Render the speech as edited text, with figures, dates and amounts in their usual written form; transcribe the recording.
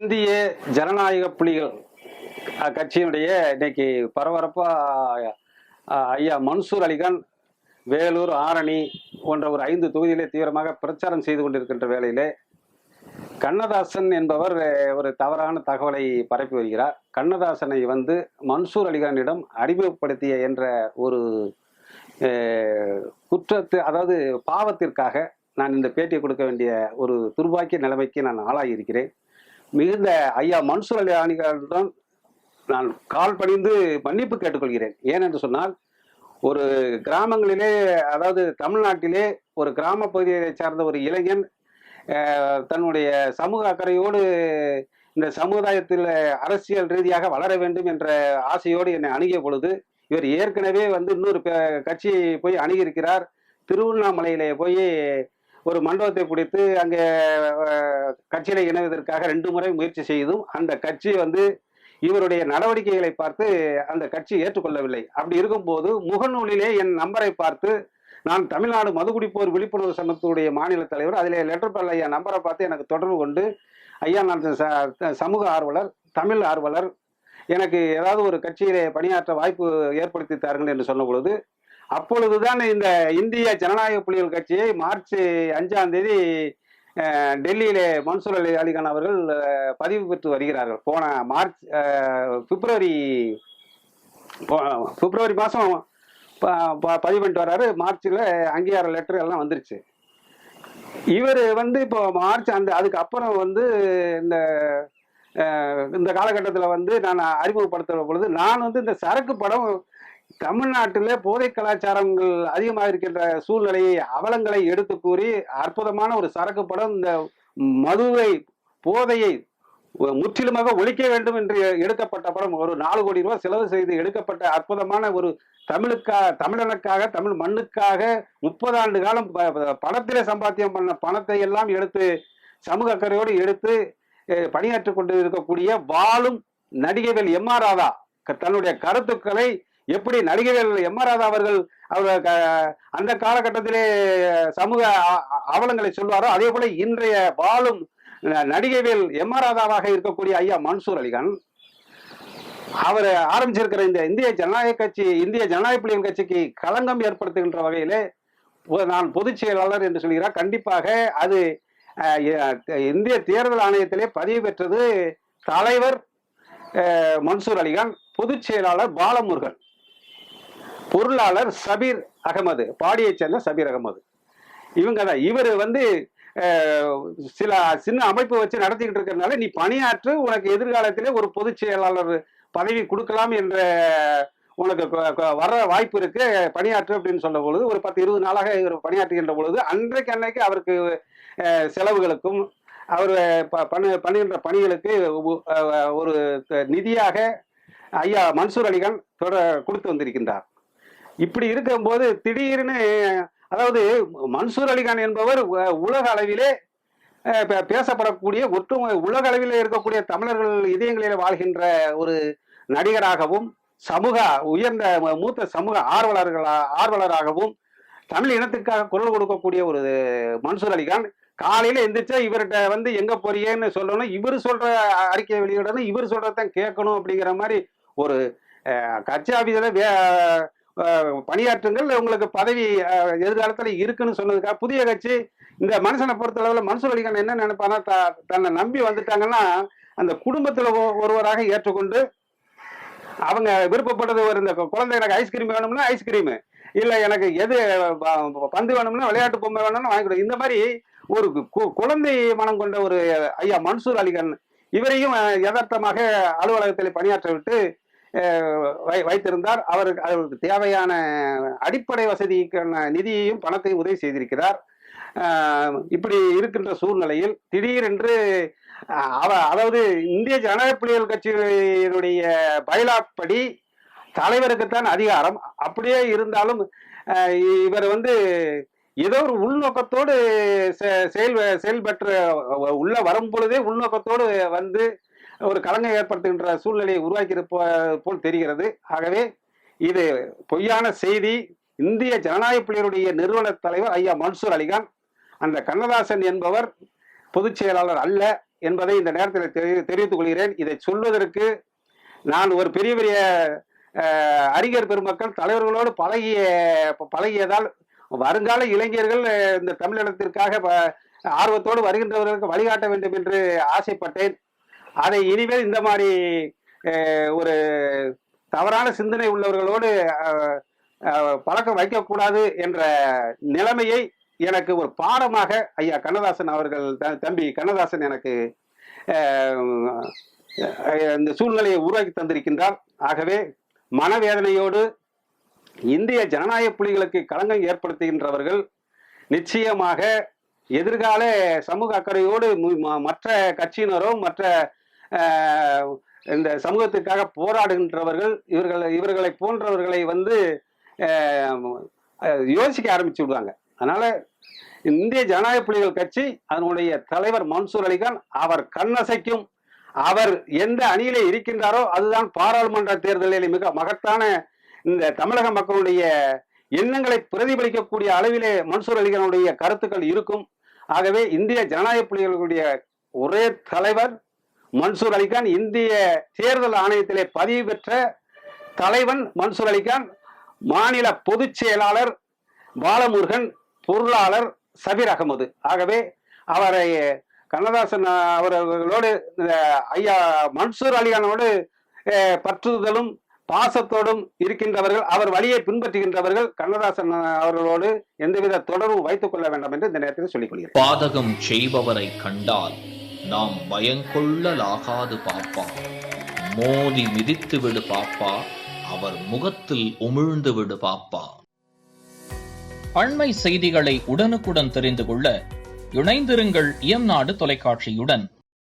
இந்திய ஜனநாயக புலிகள் கட்சியினுடைய இன்னைக்கு பரபரப்பா ஐயா மன்சூர் அலிகான் வேலூர், ஆரணி போன்ற ஒரு 5 தொகுதியிலே தீவிரமாக பிரச்சாரம் செய்து கொண்டிருக்கின்ற வேளையிலே கண்ணதாசன் என்பவர் ஒரு தவறான தகவலை பரப்பி வருகிறார். கண்ணதாசனை மன்சூர் அலிகானிடம் அறிமுகப்படுத்திய என்ற ஒரு அதாவது பாவத்திற்காக நான் இந்த பேட்டியை கொடுக்க வேண்டிய ஒரு துர்பாக்கிய நிலைமைக்கு நான் ஆளாகியிருக்கிறேன். மிகுந்த ஐயா மன்சூர் அலிகானிடம் நான் கால் பணிந்து மன்னிப்பு கேட்டுக்கொள்கிறேன். ஏனென்று சொன்னால், ஒரு கிராமங்களிலே, அதாவது தமிழ்நாட்டிலே ஒரு கிராம பகுதியை சார்ந்த ஒரு இளைஞன் தன்னுடைய சமூக அக்கறையோடு இந்த சமுதாயத்தில் அரசியல் ரீதியாக வளர வேண்டும் என்ற ஆசையோடு என்னை அணுகிய பொழுது, இவர் ஏற்கனவே இன்னொரு கட்சியை போய் அணுகியிருக்கிறார். திருவண்ணாமலையிலே போய் ஒரு மண்டபத்தை பிடித்து அங்கே கட்சியில இணைவதற்காக 2 முறை முயற்சி செய்தும் அந்த கட்சி இவருடைய நடவடிக்கைகளை பார்த்து அந்த கட்சி ஏற்றுக்கொள்ளவில்லை. அப்படி இருக்கும்போது முகநூலிலே என் நம்பரை பார்த்து, நான் தமிழ்நாடு மதுகுடிப்போர் விழிப்புணர்வு சங்கத்துடைய மாநில தலைவர், அதிலே லெட்டர் பேல் ஐயா நம்பரை பார்த்து எனக்கு தொடர்பு கொண்டு, ஐயா நான் சமூக ஆர்வலர், தமிழ் ஆர்வலர், எனக்கு ஏதாவது ஒரு கட்சியிலே பணியாற்ற வாய்ப்பு ஏற்படுத்தி தாருங்கள் என்று சொன்ன பொழுது, அப்பொழுதுதான் இந்த இந்திய ஜனநாயக புலிகள் கட்சியை மார்ச் 5ஆம் தேதி டெல்லியிலே மன்சூர் அலிகான் அவர்கள் பதிவு பெற்று வருகிறார்கள். போன பிப்ரவரி மாதம் பதிவு பண்ணிட்டு வர்றாரு. மார்ச்சில் அங்கீகார லெட்டர் எல்லாம் வந்துருச்சு. இவர் இப்போ மார்ச் அதுக்கு அப்புறம் இந்த காலகட்டத்தில் நான் அறிமுகப்படுத்துகிற பொழுது, நான் இந்த சரக்கு படம் தமிழ்நாட்டிலே போதை கலாச்சாரங்கள் அதிகமாக இருக்கின்ற சூழ்நிலையை, அவலங்களை எடுத்து கூறி அற்புதமான ஒரு சரக்கு படம், இந்த போதையை முற்றிலுமாக ஒழிக்க வேண்டும் என்று எடுக்கப்பட்ட படம். ஒரு 4 கோடி ரூபாய் செலவு செய்து எடுக்கப்பட்ட அற்புதமான ஒரு தமிழனுக்காக, தமிழ் மண்ணுக்காக 30 ஆண்டு காலம் பணத்திலே சம்பாத்தியம் பண்ண பணத்தை எல்லாம் எடுத்து சமூக அக்கறையோடு எடுத்து பணியாற்றிக் கொண்டு இருக்கக்கூடிய வாழும் நடிகைகள் எம் ஆர் ராதா தன்னுடைய கருத்துக்களை எப்படி நடிகைகள் எம் ஆர் ராதா அவர்கள் அந்த காலகட்டத்திலே சமூக அவலங்களை சொல்வாரோ, அதே போல இன்றைய வாழும் நடிகைகள் எம் ஆர் ராதாவாக இருக்கக்கூடிய ஐயா மன்சூர் அலிகான் அவர் ஆரம்பிச்சிருக்கிற இந்த இந்திய ஜனநாயக புலிகள் கட்சிக்கு களங்கம் ஏற்படுத்துகின்ற வகையிலே நான் பொதுச் செயலாளர் என்று சொல்கிறார். கண்டிப்பாக அது இந்திய தேர்தல் ஆணையத்திலே பதிவு பெற்றது தலைவர் மன்சூர் அலிகான், பொதுச் செயலாளர் பாலமுருகன், பொருளாளர் சபீர் அகமது, பாடியை சேர்ந்த சபீர் அகமது. இவங்க தான். இவர் சில சின்ன அமைப்பு வச்சு நடத்திக்கிட்டு இருக்கிறதுனால, நீ பணியாற்று, உனக்கு எதிர்காலத்திலே ஒரு பொதுச் செயலாளர் பதவி கொடுக்கலாம் என்ற உனக்கு வர வாய்ப்பு இருக்கு, பணியாற்று அப்படின்னு சொல்ல பொழுது, ஒரு 10-20 நாளாக இவர் பணியாற்றுகின்ற பொழுது, அன்றைக்கு அவருக்கு செலவுகளுக்கும் அவர் பண்ணுகின்ற பணிகளுக்கு ஒரு நிதியாக ஐயா மன்சூர் அலிகான் கொடுத்து வந்திருக்கின்றார். இப்படி இருக்கும்போது திடீர்னு, அதாவது மன்சூர் அலிகான் என்பவர் உலக அளவிலே பேசப்படக்கூடிய, உலக அளவிலே இருக்கக்கூடிய தமிழர்கள் இதயங்களில் வாழ்கின்ற ஒரு நடிகராகவும், உயர்ந்த மூத்த சமூக ஆர்வலராகவும், தமிழ் இனத்துக்காக குரல் கொடுக்கக்கூடிய ஒரு மன்சூர் அலிகான் காலையில எந்திரிச்சா இவர்கிட்ட எங்க போறீங்கன்னு சொல்லணும், இவர் சொல்ற அறிக்கையை வெளியிடணும், இவர் சொல்றதான் கேட்கணும் அப்படிங்கிற மாதிரி ஒரு கட்சி ஆபீஸ்ல பணியாற்றுங்கள், உங்களுக்கு பதவி எதிர்காலத்துல இருக்குன்னு சொன்னதுக்காக புதிய கட்சி. இந்த மனுஷனை பொறுத்த அளவுல மன்சூர் அலிகான் என்ன நினைப்பானா, தன்னை நம்பி வந்துட்டாங்கன்னா அந்த குடும்பத்துல ஒருவராக ஏற்றுக்கொண்டு, அவங்க விருப்பப்பட்டது இந்த குழந்தை எனக்கு ஐஸ்கிரீம் வேணும்னா ஐஸ்கிரீம், இல்ல எனக்கு எது பந்து வேணும்னா விளையாட்டு பொம்மை வேணும்னு வாங்கி கொடு, இந்த மாதிரி ஒரு குழந்தை மனம் கொண்ட ஒரு ஐயா மன்சூர் அலிகான், இவரையும் யதார்த்தமாக அலுவலகத்தில் பணியாற்ற விட்டு வைத்திருந்தார். அவருக்கு தேவையான அடிப்படை வசதிக்கான நிதியையும் பணத்தையும் உதவி செய்திருக்கிறார். இப்படி இருக்கின்ற சூழ்நிலையில் திடீரென்று அதாவது இந்திய ஜனநாயக புலிகள் கட்சியினுடைய பைலாப்படி தலைவருக்குத்தான் அதிகாரம். அப்படியே இருந்தாலும் இவர் ஏதோ ஒரு உள்நோக்கத்தோடு செயல்பற்ற உள்ள வரும் பொழுதே உள்நோக்கத்தோடு ஒரு களங்கம் ஏற்படுத்துகின்ற சூழ்நிலையை உருவாக்கியிருப்ப போல் தெரிகிறது. ஆகவே இது பொய்யான செய்தி. இந்திய ஜனநாயக புலிகளுடைய நிறுவன தலைவர் ஐயா மன்சூர் அலிகான், அந்த கண்ணதாசன் என்பவர் பொதுச் செயலாளர் அல்ல. என்பதை இந்த நேரத்தில் தெரிவித்துக் கொள்கிறேன். இதை சொல்வதற்கு நான் ஒரு பெரிய பெரிய அறிஞர் பெருமக்கள் தலைவர்களோடு பழகியதால் வருங்கால இளைஞர்கள் இந்த தமிழினத்திற்காக ஆர்வத்தோடு வருகின்றவர்களுக்கு வழிகாட்ட வேண்டும் என்று ஆசைப்பட்டேன். அதை இனிமேல் இந்த மாதிரி ஒரு தவறான சிந்தனை உள்ளவர்களோடு பழக்கம் வைக்கக்கூடாது என்ற நிலைமையை எனக்கு ஒரு பாடமாக ஐயா கண்ணதாசன் அவர்கள் தம்பி கண்ணதாசன் எனக்கு இந்த சூழ்நிலையை உருவாக்கி தந்திருக்கின்றார். ஆகவே மனவேதனையோடு இந்திய ஜனநாயக புலிகளுக்கு களங்கம் ஏற்படுத்துகின்றவர்கள் நிச்சயமாக எதிர்கால சமூக அக்கறையோடு மற்ற கட்சியினரோ மற்ற இந்த சமூகத்திற்காக போராடுகின்றவர்கள் இவர்களை போன்றவர்களை யோசிக்க ஆரம்பிச்சு விடுவாங்க. அதனால இந்திய ஜனநாயக புலிகள் கட்சி அதனுடைய தலைவர் மன்சூர் அலிகான் அவர் கண்ணசைக்கும் அவர் எந்த அணியிலே இருக்கின்றாரோ அதுதான் பாராளுமன்ற தேர்தலில் மிக மகத்தான இந்த தமிழக மக்களுடைய எண்ணங்களை பிரதிபலிக்கக்கூடிய அளவிலே மன்சூர் அலிகானுடைய கருத்துக்கள் இருக்கும். ஆகவே இந்திய ஜனநாயக புலிகளுடைய ஒரே தலைவர் மன்சூர் அலிகான், இந்திய தேர்தல் ஆணையத்திலே பதிவு பெற்ற தலைவன் மன்சூர் அலிகான், மாநில பொதுச் செயலாளர் பாலமுருகன், பொருளாளர் சபீர் அகமது. ஆகவே அவரை கண்ணதாசன் அவர்களோடு ஐயா மன்சூர் அலிகானோடு பற்றுதலும் பாசத்தோடும் இருக்கின்றவர்கள், அவர் வழியை பின்பற்றுகின்றவர்கள் கண்ணதாசன் அவர்களோடு எந்தவித தொடர்பும் வைத்துக் கொள்ள வேண்டாம் என்று இந்த நேரத்தில் சொல்லிக் கொள்கிறேன். பாதகம் செய்பவரை கண்டால் நாம் பயங்கொள்ளலாகாது பாப்பா, மோதி மிதித்து விடு பாப்பா, அவர் முகத்தில் உமிழ்ந்து விடு பாப்பா. அண்மை செய்திகளை உடனுக்குடன் தெரிந்து கொள்ள இணைந்திருங்கள் இயம்நாடு தொலைக்காட்சியுடன்.